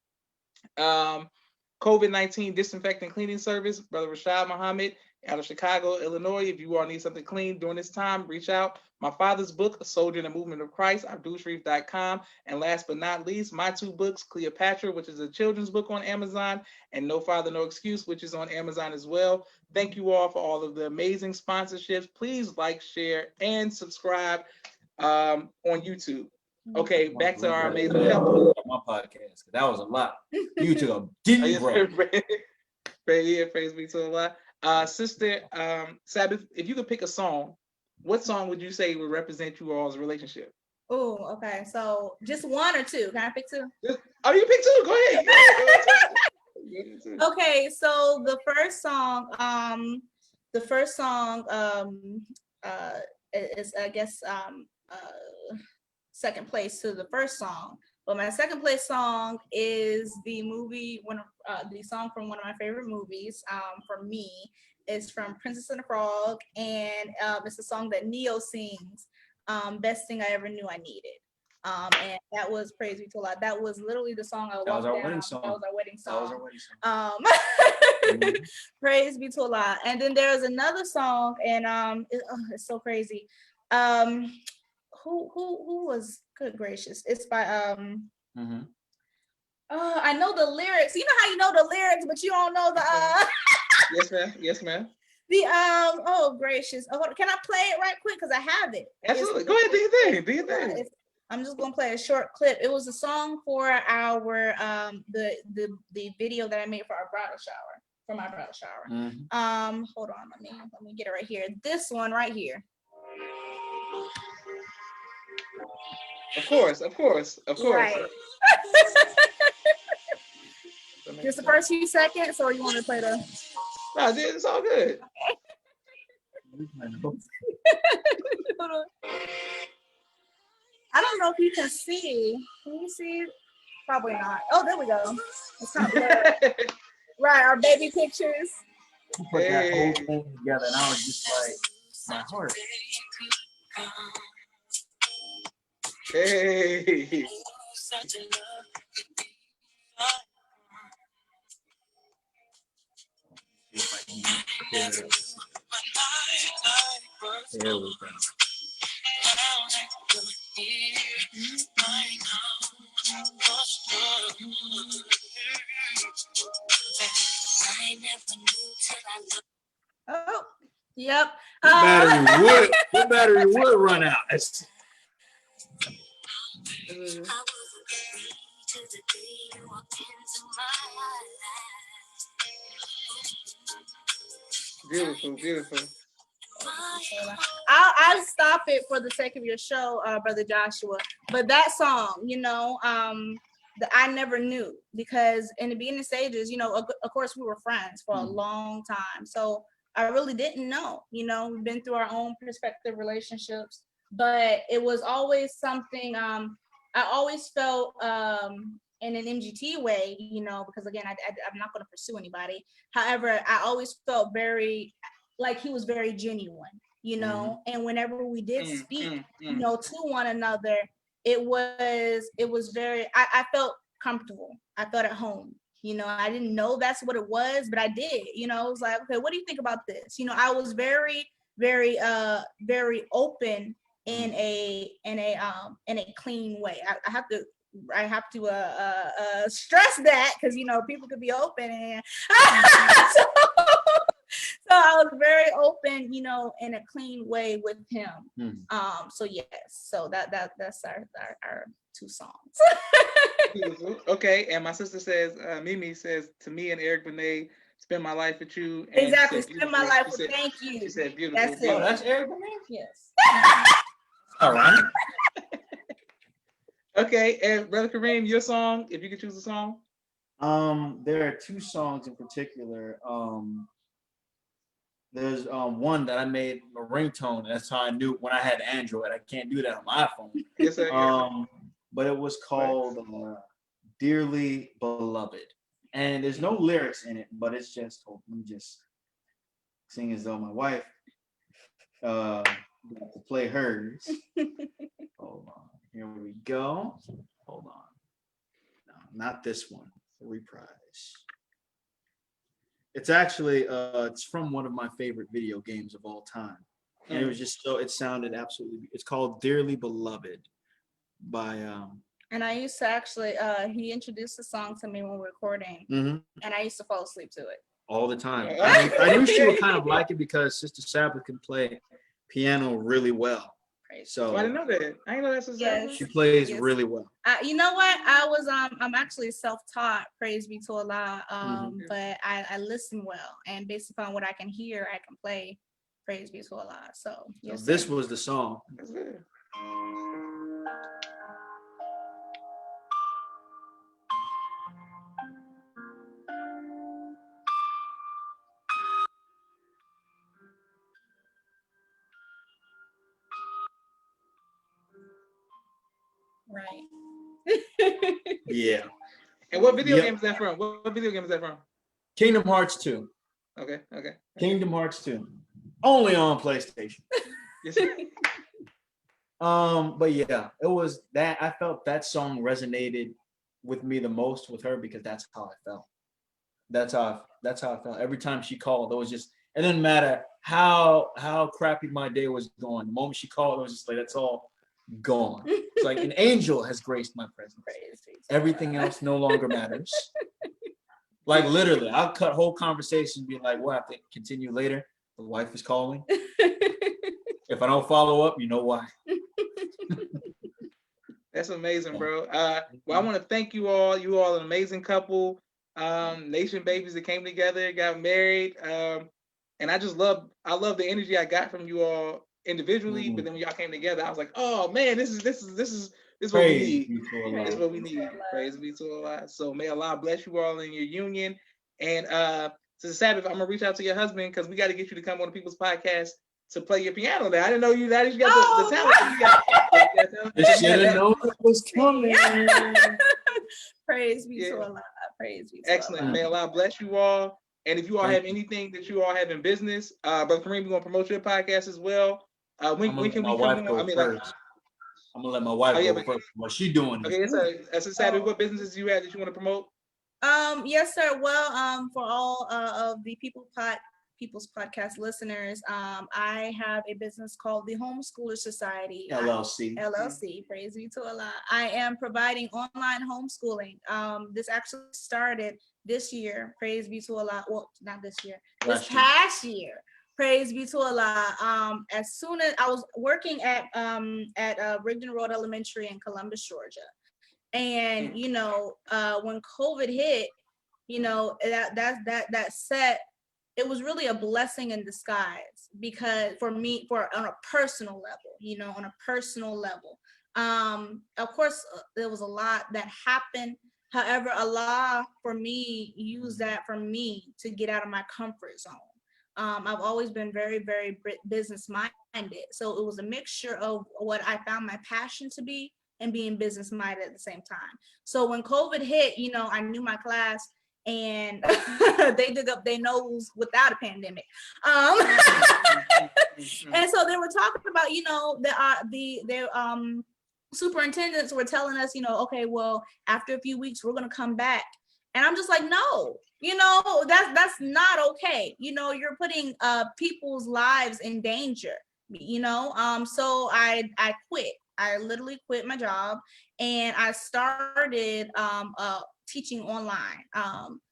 COVID-19 disinfecting cleaning service, Brother Rashad Muhammad out of Chicago, Illinois. If you all need something clean during this time, reach out. My father's book, A Soldier in the Movement of Christ, abdulsharif.com. And last but not least, my 2 books, Cleopatra, which is a children's book on Amazon, and No Father, No Excuse, which is on Amazon as well. Thank you all for all of the amazing sponsorships. Please like, share, and subscribe on YouTube. Okay, back to our amazing couple. My podcast, that was a lot. You took a deep breath. Yeah, praise be to Allah. Sister Sabbath, if you could pick a song, what song would you say would represent you all's relationship? Oh, okay. So just 1 or 2. Can I pick 2? You pick 2. Go ahead. Okay, so the first song is, I guess, second place to the first song. But my second place song is the song from one of my favorite movies. For me, is from Princess and the Frog, and it's a song that Neo sings. Best Thing I Ever Knew I Needed. And that was Praise Be to Allah. That was literally the song I walked down. That was our wedding song. Praise Be to Allah. And then there's another song, and it's so crazy. Who was, good gracious? It's by I know the lyrics. You know how you know the lyrics, but you don't know the Yes, ma'am. Yes, ma'am. The oh gracious. Oh, can I play it right quick? Because I have it. Absolutely. Go ahead, do your thing. Do your thing. I'm just gonna play a short clip. It was a song for our the video that I made for our bridal shower. For my bridal shower. Hold on, let me get it right here. This one right here. Of course. Right. Just the first few seconds, or you want to play the? No, dude, it's all good. I don't know if you can see. Can you see it? Probably not. Oh, there we go. It's kind of blurry. Right, our baby pictures. Put that whole thing together, and I was just like, my heart. Hey. There we go. Oh, yep. What battery would run out? Beautiful. I'll stop it for the sake of your show, Brother Joshua. But that song, I never knew, because in the beginning stages, of course we were friends for a long time. So I really didn't know, we've been through our own prospective relationships, but it was always something, I always felt, in an MGT way, because again, I'm not going to pursue anybody. However, I always felt very, like he was very genuine, and whenever we did speak, to one another, it was very, I felt comfortable. I felt at home. I didn't know that's what it was, but I did. It was like, okay, what do you think about this? I was very, very, very open in a clean way. I have to stress that, because people could be open and so, so I was very open, in a clean way with him. So yes, so that's our two songs. Okay, and my sister says, Mimi says, to me and Eric Benet, spend my life with you. And exactly, spend my life with. Thank you. She said, beautiful. That's beautiful. Oh, that's Eric Benet? Yes. All right. Okay, and Brother Kareem, your song, if you could choose a song. There are two songs in particular. There's one that I made a ringtone. That's how I knew when I had Android. I can't do that on my iPhone. Yes, sir. But it was called "Dearly Beloved," and there's no lyrics in it, but it's just, let me just sing as though my wife got to play hers. Hold on, here we go. Hold on, no, not this one. The reprise. It's actually it's from one of my favorite video games of all time, and it was just so, it sounded absolutely. It's called "Dearly Beloved" by and I used to actually he introduced the song to me when we were recording, and I used to fall asleep to it all the time. I knew she would kind of like it because Sister Sabbath can play piano really well. So I didn't know that. I didn't know that's yes. She plays really well. You know what? I'm actually self-taught, praise be to Allah. But I listen well, and based upon what I can hear, I can play, praise be to Allah. So yes, this was the song. That's good. right. Yeah. And what video game is that from? What video game is that from? Kingdom Hearts 2. Okay. Kingdom Hearts 2. Only on PlayStation. Yes, sir. But yeah, it was that, I felt that song resonated with me the most with her because that's how I felt. That's how I felt. Every time she called, it was just, it didn't matter how crappy my day was going. The moment she called, it was just like, that's all gone. It's like an angel has graced my presence. Everything else no longer matters. Like literally, I'll cut whole conversation, be like, we'll have to continue later. The wife is calling. If I don't follow up, you know why. That's amazing, bro. Well, I want to thank you all. You all an amazing couple. Nation babies that came together, got married. And I love the energy I got from you all individually, but then when y'all came together, I was like, oh man, this is what we need. This is what we need. Praise be to Allah. So may Allah bless you all in your union. And Sister Sabbath, I'm gonna reach out to your husband because we got to get you to come on the People's Podcast to play your piano. Now I didn't know you that you got the talent. You should have known it was coming. Praise be to Allah. Praise be to Excellent. Allah. May Allah bless you all. And if you all have anything that you all have in business, Brother Kareem, we're gonna promote your podcast as well. When can we come on? I mean, first. I'm gonna let my wife go first. What she doing? Okay, as a Saturday, what businesses do you have that you want to promote? Yes, sir. Well, for all of the People's Podcast listeners, I have a business called the Homeschooler Society LLC. Praise be to Allah. I am providing online homeschooling. This actually started this year. Praise be to Allah. Well, not this year. This past year. Praise be to Allah. As soon as I was working at Rigdon Road Elementary in Columbus, Georgia, and when COVID hit, that set. It was really a blessing in disguise because on a personal level, Of course, there was a lot that happened However, Allah for me used that for me to get out of my comfort zone. I've always been very, very business minded. So it was a mixture of what I found my passion to be and being business minded at the same time. So when COVID hit, I knew my class and they dug up their nose without a pandemic. And so they were talking about, the superintendents were telling us, okay, well, after a few weeks, we're going to come back. And I'm just like, no, that's not okay. You're putting people's lives in danger, so I quit. I literally quit my job and I started teaching online.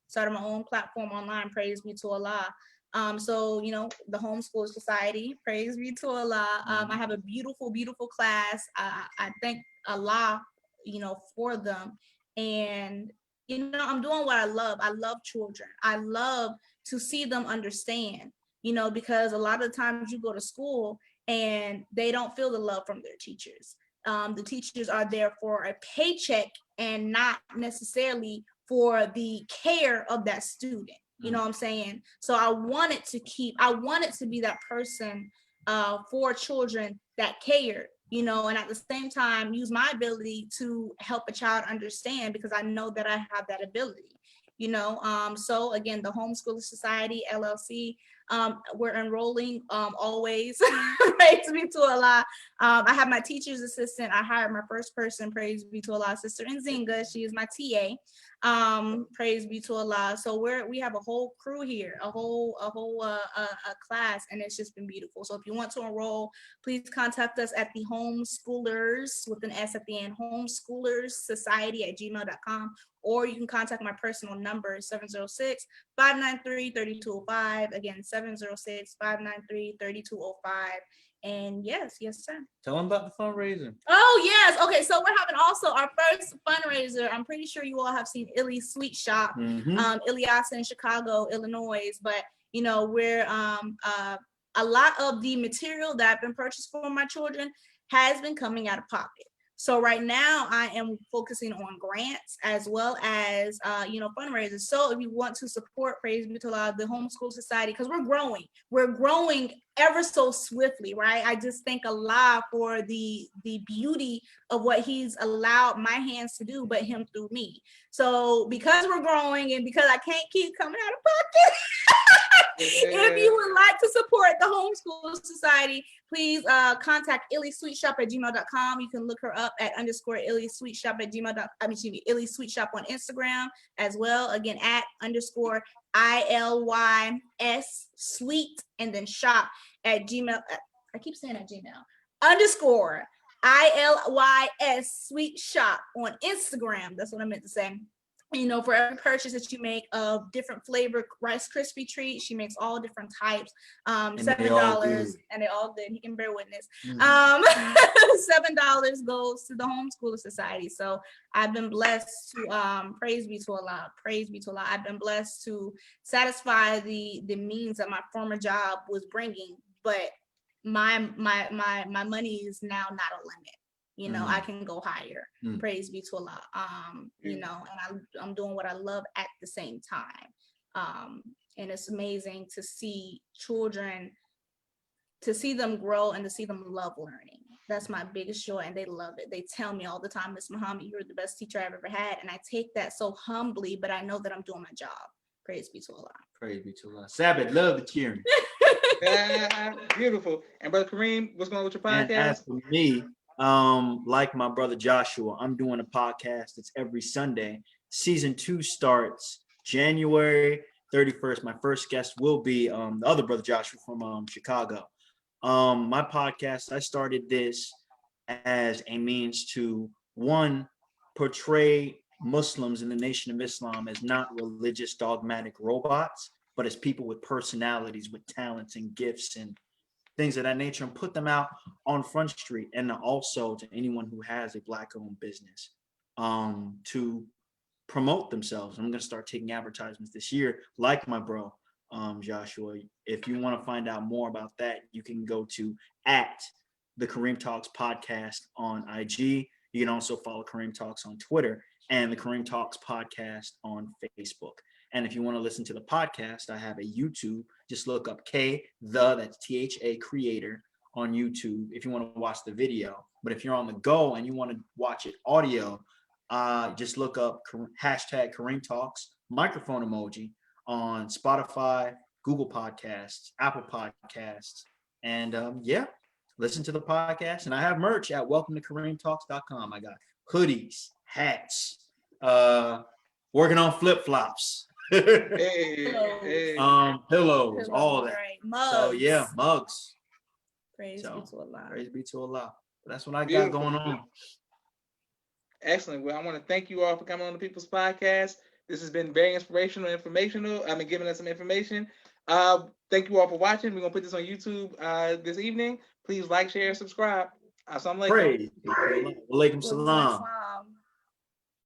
Started my own platform online, praise be to Allah. So the homeschool society, praise be to Allah. I have a beautiful, beautiful class. I thank Allah, for them. And I'm doing what I love. I love children. I love to see them understand, because a lot of times you go to school and they don't feel the love from their teachers. The teachers are there for a paycheck and not necessarily for the care of that student. You know what I'm saying? So I wanted to be that person for children that cared, and at the same time use my ability to help a child understand, because I know that I have that ability. So again, the Homeschooling Society LLC, we're enrolling always. Praise be to Allah. I have my teacher's assistant. I hired my first person, praise be to Allah, Sister Nzinga. She is my TA. Praise be to Allah. So we have a whole crew here, a whole class, and it's just been beautiful. So if you want to enroll, please contact us at the Homeschoolers with an S at the end, homeschoolersociety@gmail.com, or you can contact my personal number 706-593-3205. Again, 706-593-3205. And yes, sir. Tell them about the fundraiser. Oh, yes. Okay, so we're having also our first fundraiser. I'm pretty sure you all have seen Illy's Sweet Shop, Ilyasa in Chicago, Illinois. But, we're a lot of the material that I've been purchased for my children has been coming out of pocket. So right now I am focusing on grants as well as, fundraisers. So if you want to support, praise be to Allah, the Homeschool Society, because we're growing ever so swiftly, right? I just thank Allah for the beauty of what he's allowed my hands to do, but him through me. So because we're growing and because I can't keep coming out of pocket, if you would like to support the Homeschool Society, please contact illysweetshop@gmail.com. You can look her up at _illysweetshop@gmail.com. Illy's Sweet Shop on Instagram as well. Again, at _ILYS sweet and then shop at Gmail. I keep saying at Gmail. _ILYS sweet shop on Instagram. That's what I meant to say. For every purchase that you make of different flavor Rice Krispie treats, she makes all different types. $7, and they all good. He can bear witness. $7 goes to the Homeschooler Society. So I've been blessed to praise be to Allah. Praise be to Allah. I've been blessed to satisfy the means that my former job was bringing, but my money is now not a limit. I can go higher. Praise be to Allah. And I'm doing what I love at the same time. And it's amazing to see children, to see them grow and to see them love learning. That's my biggest joy, and they love it. They tell me all the time, Miss Muhammad, you're the best teacher I've ever had. And I take that so humbly, but I know that I'm doing my job. Praise be to Allah. Praise be to Allah. Sabbath, love the cheering. Beautiful. And Brother Kareem, what's going on with your podcast? And as for me, like my brother Joshua, I'm doing a podcast. It's every Sunday. Season 2 starts January 31st. My first guest will be the other brother Joshua from Chicago. My podcast, I started this as a means to, one, portray Muslims in the Nation of Islam as not religious dogmatic robots, but as people with personalities, with talents and gifts and things of that nature, and put them out on Front Street, and also to anyone who has a Black-owned business to promote themselves. I'm going to start taking advertisements this year, like my bro Joshua. If you want to find out more about that, you can go to @the Kareem Talks podcast on IG. You can also follow Kareem Talks on Twitter. and the Kareem Talks podcast on Facebook. And if you want to listen to the podcast, I have a YouTube. Just look up that's THA creator on YouTube if you want to watch the video. But if you're on the go and you want to watch it audio, just look up hashtag Kareem Talks, microphone emoji on Spotify, Google Podcasts, Apple Podcasts. And listen to the podcast. And I have merch at welcome-to-kareemtalks.com. I got hoodies, hats, working on flip-flops. Pillows, all that. Right. Mugs. So yeah, mugs. Praise be to Allah. Praise be to Allah. That's what I Beautiful. got going on. Excellent. Well, I want to thank you all for coming on the People's Podcast. This has been very inspirational, informational. Giving us some information. Thank you all for watching. We're gonna put this on YouTube this evening. Please like, share, subscribe. Assalamu alaikum. Praise. Walaikum salam.